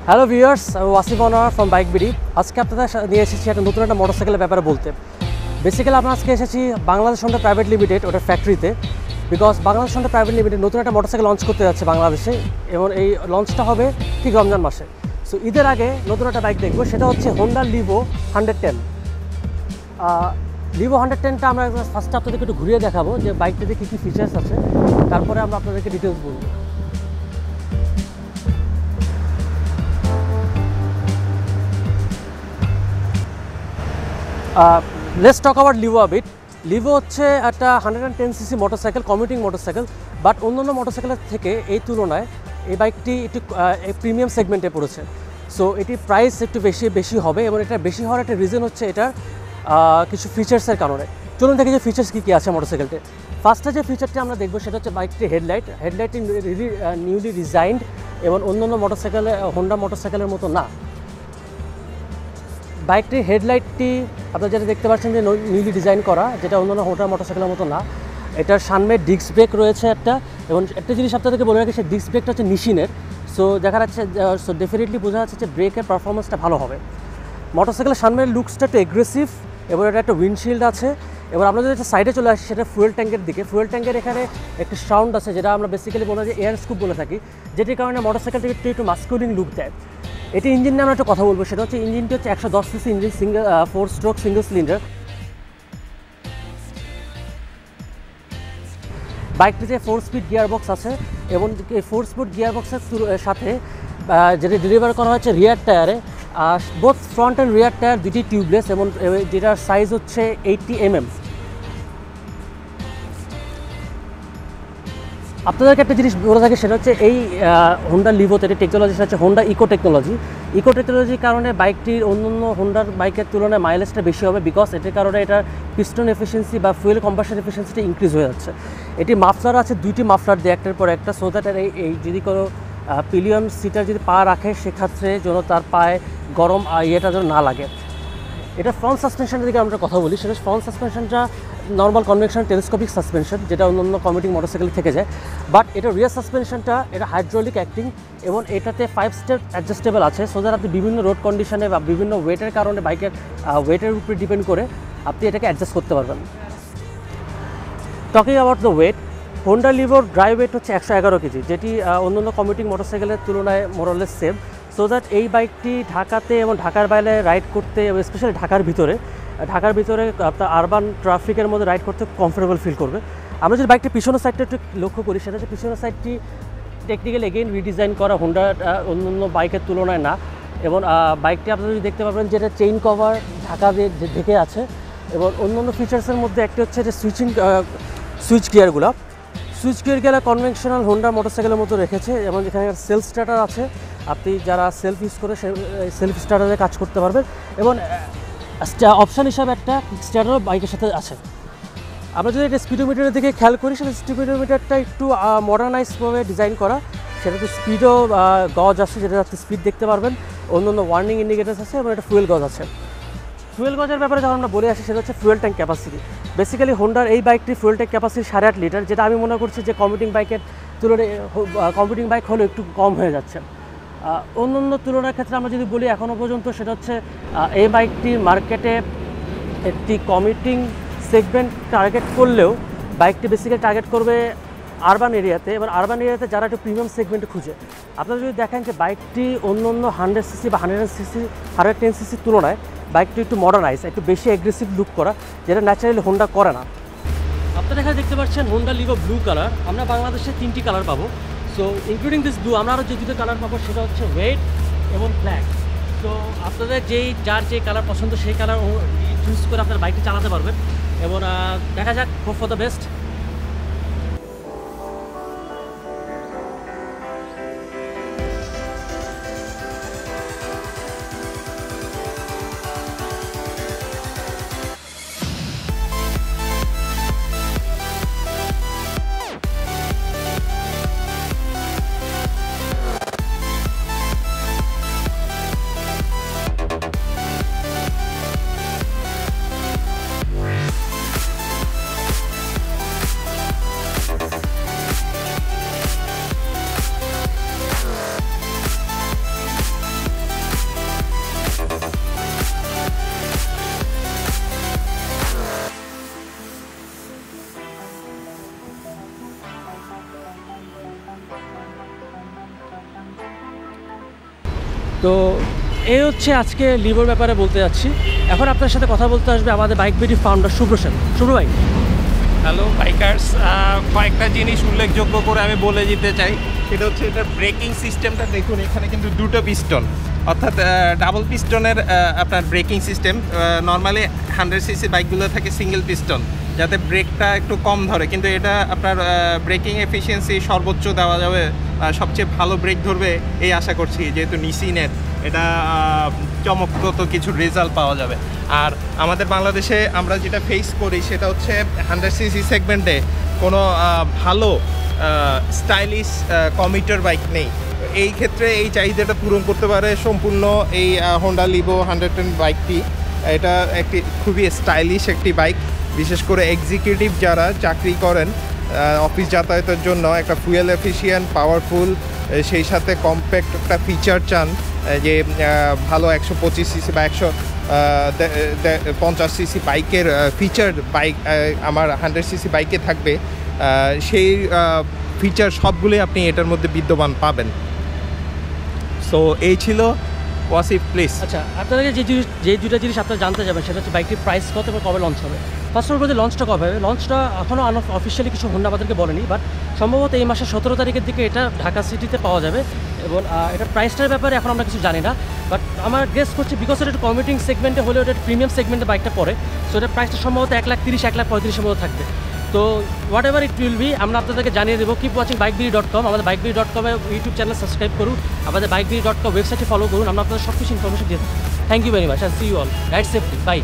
Hello viewers, আমি Wasif Anwar from bike BD. আজকে আপনাদের নিয়ে এসেছি একটা নতুন একটা মোটরসাইকেলের ব্যাপারে বলতে। বেসিক্যালি আমরা আজকে এসেছি বাংলাদেশ হোন্ডা প্রাইভেট লিমিটেড ওটার ফ্যাক্টরিতে, because Bangladesh Honda private limited নতুন একটা মোটরসাইকেল লঞ্চ করতে যাচ্ছে বাংলাদেশে, এবং এই লঞ্চটা হবে ঠিক রমজান মাসে। সো ঈদের আগে নতুন একটা বাইক দেখবো, সেটা হচ্ছে হোন্ডা লিভো 110। লিভো 110টা আমরা ফার্স্টে আপনাদেরকে একটু ঘুরিয়ে দেখাবো যে বাইকটাতে কী কী ফিচার্স আছে, তারপরে আমরা আপনাদেরকে ডিটেলস বলবো। Let's talk about Livo a bit. Livo হচ্ছে একটা 110cc motorcycle, commuting motorcycle, but অন্যান্য মোটরসাইকেলের থেকে এই তুলনায় এই বাইকটি একটু প্রিমিয়াম সেগমেন্টে পড়েছে। সো এটির প্রাইস একটু বেশি হবে, এবং এটা বেশি হওয়ার একটা রিজন হচ্ছে এটার কিছু ফিচার্সের কারণে। চলুন দেখি যে ফিচার্স কী কী আছে মোটরসাইকেলটি। ফার্স্টে যে ফিচারটি আমরা দেখবো সেটা হচ্ছে বাইকটির হেডলাইটটি নিউলি ডিজাইনড, এবং অন্যান্য মোটরসাইকেলে হোন্ডা মোটরসাইকেলের মতো না। বাইকটির হেডলাইটটি আপনারা যেটা দেখতে পাচ্ছেন যে নিউলি ডিজাইন করা, যেটা অন্যান্য হোন্ডা মোটরসাইকেলের মতো না। এটার সামনে ডিস্ক ব্রেক রয়েছে একটা, এবং একটা জিনিস আপনাদেরকে বলে রাখি, সেই ডিস্ক ব্রেকটা হচ্ছে নিশিনের। সো দেখা যাচ্ছে, সো ডেফিনেটলি বোঝা যাচ্ছে যে ব্রেকের পারফরমেন্সটা ভালো হবে। মোটরসাইকেলের সামনের লুকসটা একটু এগ্রেসিভ, এবং এটা একটা উইন্ডশিল্ড আছে। এবার আমরা যদি একটা সাইডে চলে আসি, সেটা ফুয়েল ট্যাঙ্কের দিকে। ফুয়েল ট্যাঙ্কের এখানে একটা সাউন্ড আছে, যেটা আমরা বেসিক্যালি বলে যে এয়ার স্কুপ বলে থাকি, যেটির কারণে মোটরসাইকেলটা একটু মাস্কুলিন লুক দেয়। এটি ইঞ্জিন নিয়ে আমরা একটা কথা বলবো, সেটা হচ্ছে ইঞ্জিনটি হচ্ছে 110cc engine, 4 stroke single cylinder. বাইকটিতে 4 স্পিড গিয়ার বক্স আছে, এবং এই 4 স্পিড গিয়ার বক্সের সাথে যেটা ডেলিভার করা হচ্ছে রিয়ার টায়ারে। Both front and rear tyre দুটি টিউবলেস, এবং যেটার সাইজ হচ্ছে 80 mm। আপনাদেরকে একটা জিনিস বলে থাকে, সেটা হচ্ছে এই হোন্ডা লিভোতে টেকনোলজি সেটা হচ্ছে হোন্ডা ইকো টেকনোলজির কারণে বাইকটির অন্যান্য হোন্ডার বাইকের তুলনায় মাইলেজটা বেশি হবে, বিকজ এটার কারণে এটার পিস্টন এফিসিয়েন্সি বা ফুয়েল কম্বাসন এফিসিয়েন্সিটা ইনক্রিজ হয়ে যাচ্ছে। এটি মাফলার আছে, দুইটি মাফলার দিয়ে একটার পর একটা, সো দ্যাট এই যদি কোনো পিলিয়ন সিটার যদি পা রাখে, সেক্ষেত্রে যেন তার পায়ে গরম ইয়েটা যেন না লাগে। এটা ফ্রন্ট সাসপেনশনের দিকে আমরা কথা বলি, সেটা ফ্রন্ট সাসপেনশনটা নর্মাল কনভেকশন টেলিস্কোপিক সাসপেনশন, যেটা অন্যান্য কমিউটিং মোটরসাইকেল থেকে যায়। বাট এটা রিয়ার সাসপেনশনটা এটা হাইড্রোলিক অ্যাক্টিং, এবং এটাতে 5 স্টেপ অ্যাডজাস্টেবল আছে, সো দ্যাট আপনি বিভিন্ন রোড কন্ডিশনে বা বিভিন্ন ওয়েটের কারণে বাইকের ওয়েটের উপরে ডিপেন্ড করে আপনি এটাকে অ্যাডজাস্ট করতে পারবেন। Talking about the weight, Honda Livo dry weight হচ্ছে 111 কেজি, যেটি অন্যান্য কমিউটিং মোটরসাইকেলের তুলনায় মোরলেস সেম। সো দ্যাট এই বাইকটি ঢাকাতে এবং ঢাকার বাইরে রাইড করতে, এবং স্পেশালি ঢাকার ভিতরে আপনার আরবান ট্রাফিকের মধ্যে রাইড করতে কমফোর্টেবল ফিল করবে। আমরা যদি বাইকটির পিছনের সাইডটা একটু লক্ষ্য করি, সেটা হচ্ছে পিছনের সাইডটি টেকনিক্যালি এগেইন রিডিজাইন করা, হোন্ডা অন্যান্য বাইকের তুলনায় না। এবং বাইকটি আপনারা যদি দেখতে পাবেন, যেটা চেইন কভার ঢাকা দিয়ে ঢেকে আছে, এবং অন্যান্য ফিচার্সের মধ্যে একটি হচ্ছে যে সুইচ গিয়ারগুলো কনভেনশনাল হোন্ডা মোটরসাইকেলের মতো রেখেছে, এবং যেখানে সেলফ স্টার্টার আছে, আপনি যারা সেলফ ইউজ করে সেলফ স্টার্টারে কাজ করতে পারবেন, এবং অপশান হিসাবে একটা কিক স্টার্টারও বাইকের সাথে আছে। আমরা যদি এটা স্পিডোমিটারের দিকে খেয়াল করি, সেটা স্পিডোমিটারটা একটু মডার্নাইজভাবে ডিজাইন করা, সেটাতে স্পিডও গজ আছে, যেটা আপনি স্পিড দেখতে পারবেন, অন্য ওয়ার্নিং ইন্ডিকেটার্স আছে, এবং একটা ফুয়েল গজ আছে। ফুয়েল গজের ব্যাপারে যখন আমরা বলে আসি, সেটা হচ্ছে ফুয়েল ট্যাঙ্ক ক্যাপাসিটি। বেসিক্যালি হোন্ডার এই বাইকটি ফুয়েল ট্যাঙ্ক ক্যাপাসিটি 8.5 লিটার, যেটা আমি মনে করছি যে কমিউটিং বাইকের তুলনায় কমিউটিং বাইক হলে একটু কম হয়ে যাচ্ছে। অন্য তুলনার ক্ষেত্রে আমরা যদি বলি এখনও পর্যন্ত, সেটা হচ্ছে এই বাইকটির মার্কেটে একটি কমিউটিং সেগমেন্ট টার্গেট করলেও বাইকটি বেসিক্যালি টার্গেট করবে আরবান এরিয়াতে, এবং আরবান এরিয়াতে যারা একটু প্রিমিয়াম সেগমেন্টে খুঁজে। আপনারা যদি দেখেন যে বাইকটি অন্য 100cc বা 110cc তুলনায় বাইকটি একটু মডার্নাইজ, একটু বেশি অ্যাগ্রেসিভ লুক করা, যেটা ন্যাচারালি হোন্ডা করে না। আপনারা এখানে দেখতে পাচ্ছেন হোন্ডা লিভো ব্লু কালার। আমরা বাংলাদেশে 3টি কালার পাবো, সো ইনক্লুডিং দিস ব্লু। আমরা আরও যে দুটো কালার পাবো, সেটা হচ্ছে রেড এবং ব্ল্যাক। তো আপনাদের যার যে কালার পছন্দ, সেই কালার চুজ করে আপনার বাইকটি চালাতে পারবেন, এবং দেখা যাক, হোপ ফর দ্য বেস্ট। তো এই হচ্ছে আজকে লিভোর ব্যাপারে বলতে যাচ্ছি। এখন আপনার সাথে কথা বলতে আসবে আমাদের বাইক বিডি ফাউন্ডার শুভ্র সেন। শুভ্র ভাই, হ্যালো বাইকার্স, কয়েকটা জিনিস উল্লেখযোগ্য করে আমি বলে দিতে চাই। সেটা হচ্ছে এটার ব্রেকিং সিস্টেমটা দেখুন, এখানে কিন্তু দুটো পিস্টন, অর্থাৎ ডাবল পিস্টনের আপনার ব্রেকিং সিস্টেম। নর্মালি 100cc বাইকগুলো থাকে সিঙ্গেল পিস্টন, যাতে ব্রেকটা একটু কম ধরে, কিন্তু এটা আপনার ব্রেকিং এফিসিয়েন্সি সর্বোচ্চ দেওয়া যাবে, সবচেয়ে ভালো ব্রেক ধরবে এই আশা করছি, যেহেতু নিসিনের এটা চমকপ্রদ কিছু রেজাল্ট পাওয়া যাবে। আর আমাদের বাংলাদেশে আমরা যেটা ফেস করি সেটা হচ্ছে 100cc সেগমেন্টে কোনো ভালো স্টাইলিশ কমিউটার বাইক নেই। এই ক্ষেত্রে এই চাহিদাটা পূরণ করতে পারে সম্পূর্ণ এই হোন্ডা লিভো 110 বাইকটি। এটা একটি খুবই স্টাইলিশ একটি বাইক, বিশেষ করে এক্সিকিউটিভ যারা চাকরি করেন, অফিস যাতায়াতের জন্য একটা ফুয়েল এফিশিয়েন্ট, পাওয়ারফুল, সেই সাথে কম্প্যাক্ট একটা ফিচার চান, যে ভালো 125cc বা 150cc বাইকের ফিচার বাইক আমার 100cc বাইকে থাকবে, সেই ফিচার সবগুলোই আপনি এটার মধ্যে বিদ্যমান পাবেন। সো এই ছিল ওয়াসিফ, প্লিজ। আচ্ছা, আপনাদেরকে যে দুটা জিনিস আপনারা জানতে যাবেন সেটা হচ্ছে বাইকটির প্রাইস কত এবং কবে লঞ্চ হবে। ফার্স্ট অফ অল লঞ্চটা কবে হবে, লঞ্চটা এখনও অফিসিয়ালি কিছু হোন্ডা আমাদেরকে বলেনি, বাট সম্ভবত এই মাসের 17 তারিখের দিকে এটা ঢাকা সিটিতে পাওয়া যাবে। এবং এটা প্রাইসটার ব্যাপারে এখন আমরা কিছু জানি না, বাট আমার গেস করছি বিকজ এটা কমিউটিং সেগমেন্টে হলেও এটা প্রিমিয়াম সেগমেন্টে বাইকটা পড়ে, সো এটার প্রাইসটা সম্ভবত 1,30,000 1,35,000 মতো থাকবে। তো what ever it will be, আমরা আপনাদেরকে জানিয়ে দেবো। কিপ ওয়াচিং বাইকবিডি.com, আমাদের বাইকবিডি.com-এ ইউটিউব চ্যানেল সাবস্ক্রাইব করুন, আমাদের বাইকবিডি.com ওয়েবসাইটে ফলো করুন, আমরা আপনাদের সব কিছু ইনফরমেশন দিয়ে থাকি। Thank you very much, and see you all, ride safely, by.